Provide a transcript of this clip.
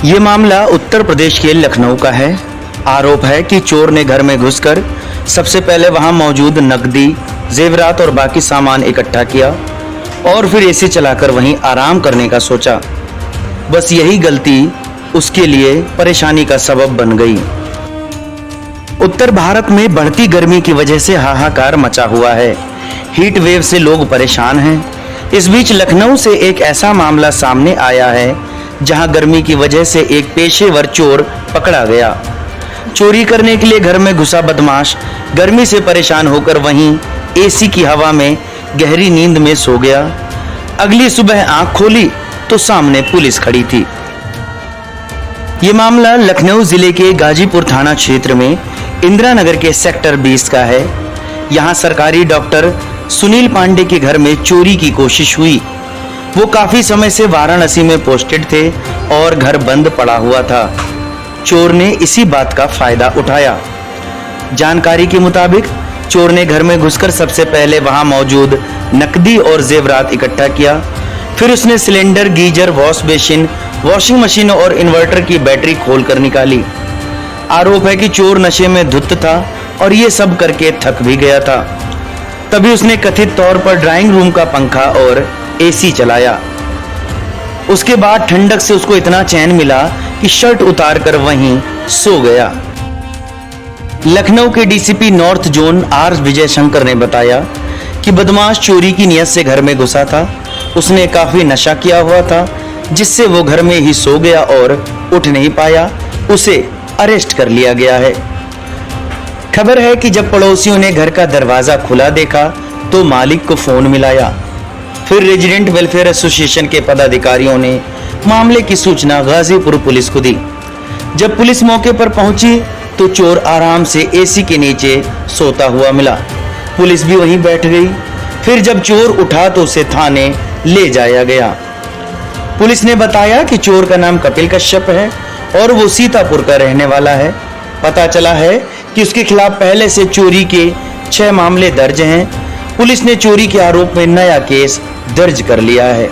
ये मामला उत्तर प्रदेश के लखनऊ का है। आरोप है कि चोर ने घर में घुसकर सबसे पहले वहां मौजूद नकदी, जेवरात और बाकी सामान इकट्ठा किया और फिर एसी चलाकर वहीं आराम करने का सोचा। बस यही गलती उसके लिए परेशानी का सबब बन गई। उत्तर भारत में बढ़ती गर्मी की वजह से हाहाकार मचा हुआ है। हीट वेव से लोग परेशान हैं। इस बीच लखनऊ से एक ऐसा मामला सामने आया है जहां गर्मी की वजह से एक पेशेवर चोर पकड़ा गया। चोरी करने के लिए घर में घुसा बदमाश गर्मी से परेशान होकर वहीं एसी की हवा में गहरी नींद में सो गया। अगली सुबह आंख खोली तो सामने पुलिस खड़ी थी। ये मामला लखनऊ जिले के गाजीपुर थाना क्षेत्र में इंदिरा नगर के सेक्टर 20 का है। यहाँ सरकारी डॉक्टर सुनील पांडे के घर में चोरी की कोशिश हुई। वो काफी समय से वाराणसी में पोस्टेड थे और घर बंद पड़ा हुआ था। चोर ने इसी बात का फायदा उठाया। जानकारी के मुताबिक चोर ने घर में घुसकर सबसे पहले वहां मौजूद नकदी और जेवरात इकट्ठा किया। फिर उसने cylinder, geyser, wash basin, washing machine और इन्वर्टर की बैटरी खोलकर निकाली। आरोप है कि चोर नशे में धुत था और ये सब करके थक भी गया था। तभी उसने कथित तौर पर ड्राइंग रूम का पंखा और एसी चलाया। उसके बाद ठंडक से उसको इतना चैन मिला कि शर्ट उतारकर वहीं सो गया। लखनऊ के DCP north zone are Vijay Shankar ने बताया कि बदमाश चोरी की नियत से घर में घुसा था। उसने काफी नशा किया हुआ था जिससे वो घर में ही सो गया और उठ नहीं पाया। उसे अरेस्ट कर लिया गया है। खबर है कि जब पड़ोसियों ने घर का दरवाजा खुला देखा तो मालिक को फोन मिलाया। फिर रेजिडेंट वेलफेयर एसोसिएशन के पदाधिकारियों ने मामले की सूचना गाजीपुर पुलिस को दी। जब पुलिस मौके पर पहुंची तो चोर आराम से एसी के नीचे सोता हुआ मिला। पुलिस भी वहीं बैठ गई। फिर जब चोर उठा तो उसे थाने ले जाया गया। पुलिस ने बताया कि चोर का नाम कपिल कश्यप है और वो सीतापुर का रहने वाला है। पता चला है कि उसके खिलाफ पहले से चोरी के 6 मामले दर्ज हैं। पुलिस ने चोरी के आरोप में नया केस दर्ज कर लिया है।